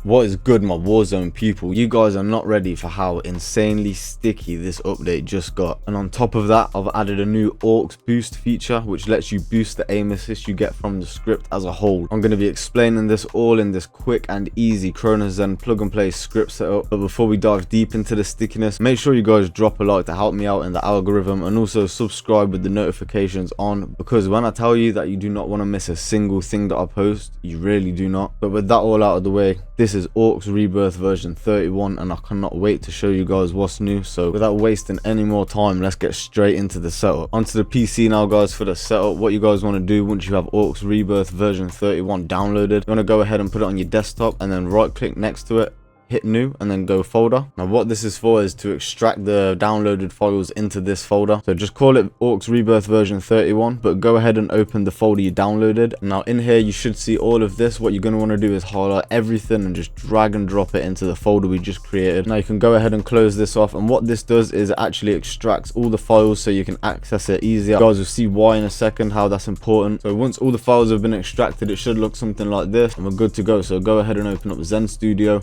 What is good, my Warzone people? You guys are not ready for how insanely sticky this update just got. And on top of that, I've added a new aux boost feature which lets you boost the aim assist you get from the script as a whole. I'm going to be explaining this all in this quick and easy Cronus Zen plug and play script setup. But before we dive deep into the stickiness, make sure you guys drop a like to help me out in the algorithm, and also subscribe with the notifications on, because when I tell you that you do not want to miss a single thing that I post, you really do not. But with that all out of the way, this is aux rebirth version 31 and I cannot wait to show you guys what's new. So without wasting any more time, let's get straight into the setup. Onto the PC now, guys. For the setup, what you guys want to do once you have aux rebirth version 31 downloaded, you want to go ahead and put it on your desktop and then right click next to it, hit new, and then go folder. Now what this is for is to extract the downloaded files into this folder. So just call it aux rebirth version 31, but go ahead and open the folder you downloaded. Now in here you should see all of this. What you're going to want to do is highlight everything and just drag and drop it into the folder we just created. Now you can go ahead and close this off, and what this does is it actually extracts all the files so you can access it easier. You guys will see why in a second, how that's important. So once all the files have been extracted, it should look something like this and we're good to go. So go ahead and open up Zen Studio.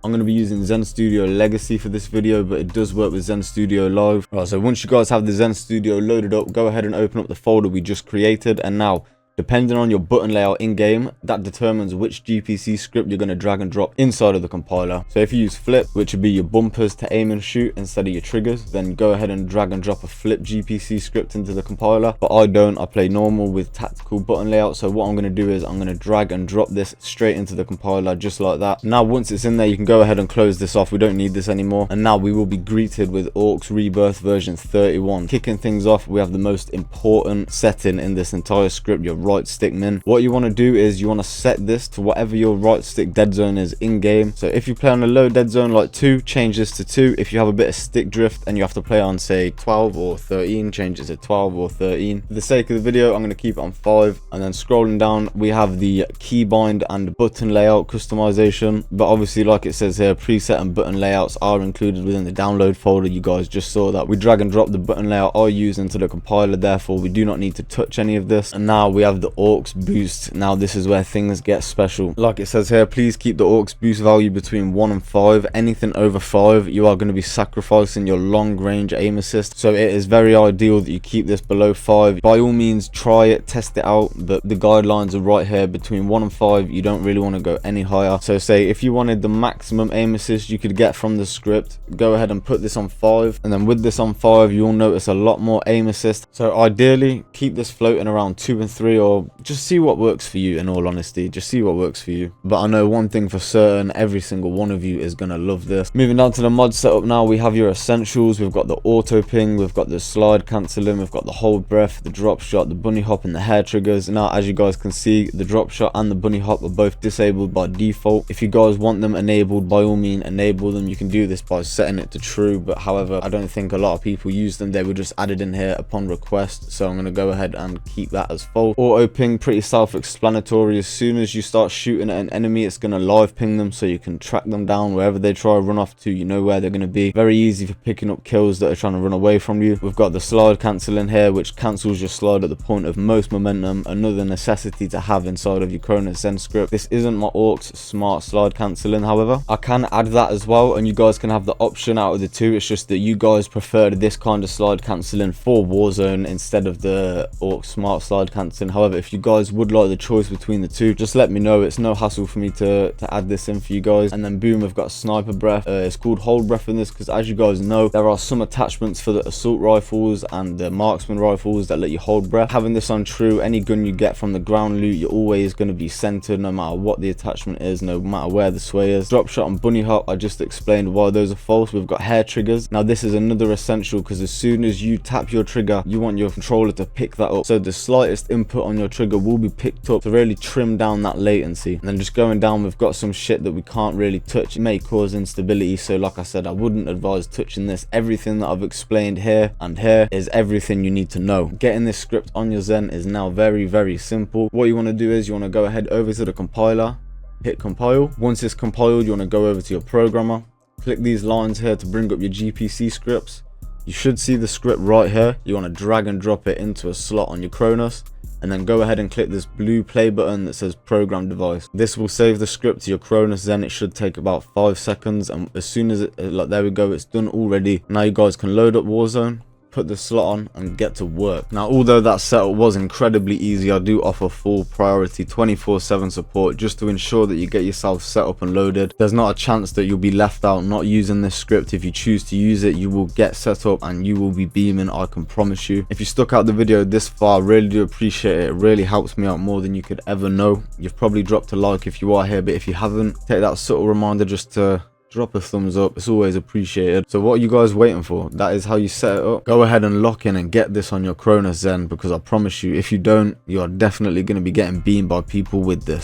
I'm going to be using Zen Studio Legacy for this video, but it does work with Zen Studio Live. Right, so once you guys have the Zen Studio loaded up, go ahead and open up the folder we just created. And now, depending on your button layout in game, that determines which GPC script you're going to drag and drop inside of the compiler. So if you use flip, which would be your bumpers to aim and shoot instead of your triggers, then go ahead and drag and drop a flip GPC script into the compiler. But I don't, I play normal with tactical button layout. So what I'm going to do is I'm going to drag and drop this straight into the compiler just like that. Now once it's in there, you can go ahead and close this off. We don't need this anymore. And now we will be greeted with aux rebirth version 31. Kicking things off, we have the most important setting in this entire script, your right stick min. What you want to do is you want to set this to whatever your right stick dead zone is in game. So if you play on a low dead zone like 2, change this to 2. If you have a bit of stick drift and you have to play on say 12 or 13, change it to 12 or 13. For the sake of the video, I'm going to keep it on 5. And then scrolling down, we have the keybind and button layout customization. But obviously, like it says here, preset and button layouts are included within the download folder. You guys just saw that. We drag and drop the button layout I use into the compiler, therefore we do not need to touch any of this. And now we have the aux boost. Now this is where things get special. Like it says here, please keep the aux boost value between 1 and 5. Anything over 5, you are going to be sacrificing your long range aim assist. So it is very ideal that you keep this below 5. By all means, try it, test it out, but the guidelines are right here. Between 1 and 5, you don't really want to go any higher. So say if you wanted the maximum aim assist you could get from the script, go ahead and put this on 5, and then with this on 5 you'll notice a lot more aim assist. So ideally keep this floating around 2 and 3, or just see what works for you. In all honesty, just see what works for you. But I know one thing for certain, every single one of you is gonna love this. Moving down to the mod setup now, we have your essentials. We've got the auto ping, we've got the slide cancelling, we've got the hold breath, the drop shot, the bunny hop, and the hair triggers. Now as you guys can see, the drop shot and the bunny hop are both disabled by default. If you guys want them enabled, by all means enable them. You can do this by setting it to true, but however I don't think a lot of people use them. They were just added in here upon request, so I'm going to go ahead and keep that as full. Auto ping, pretty self-explanatory. As soon as you start shooting at an enemy, it's going to live ping them so you can track them down wherever they try to run off to. You know where they're going to be. Very easy for picking up kills that are trying to run away from you. We've got the slide cancelling here, which cancels your slide at the point of most momentum. Another necessity to have inside of your Cronus Zen script. This isn't my aux smart slide cancelling, however I can add that as well, and you guys can have the option out of the two. It's just that you guys preferred this kind of slide cancelling for Warzone instead of the aux smart slide cancelling. However, if you guys would like the choice between the two, just let me know. It's no hassle for me to add this in for you guys. And then boom, we've got sniper breath. It's called hold breath in this because, as you guys know, there are some attachments for the assault rifles and the marksman rifles that let you hold breath. Having this on true, any gun you get from the ground loot, you're always going to be centered no matter what the attachment is, no matter where the sway is. Drop shot and bunny hop, I just explained why those are false. We've got hair triggers. Now this is another essential because as soon as you tap your trigger, you want your controller to pick that up. So the slightest input on your trigger will be picked up to really trim down that latency. And then just going down, we've got some shit that we can't really touch. It may cause instability, so like I said, I wouldn't advise touching this. Everything that I've explained here and here is everything you need to know. Getting this script on your Zen is now very simple. What you want to do is you want to go ahead over to the compiler, hit compile. Once it's compiled, you want to go over to your programmer, click these lines here to bring up your GPC scripts. You should see the script right here. You want to drag and drop it into a slot on your Cronus, and then go ahead and click this blue play button that says program device. This will save the script to your Cronus Zen. It should take about 5 seconds, and as soon as like there we go, it's done already. Now you guys can load up Warzone, put the slot on, and get to work. Now, although that setup was incredibly easy, I do offer full priority 24/7 support just to ensure that you get yourself set up and loaded. There's not a chance that you'll be left out not using this script. If you choose to use it, you will get set up and you will be beaming, I can promise you. If you stuck out the video this far, I really do appreciate it. It really helps me out more than you could ever know. You've probably dropped a like if you are here, but if you haven't, take that subtle reminder just to drop a thumbs up. It's always appreciated. So what are you guys waiting for? That is how you set it up. Go ahead and lock in and get this on your Cronus Zen, because I promise you, if you don't, you are definitely going to be getting beamed by people with this.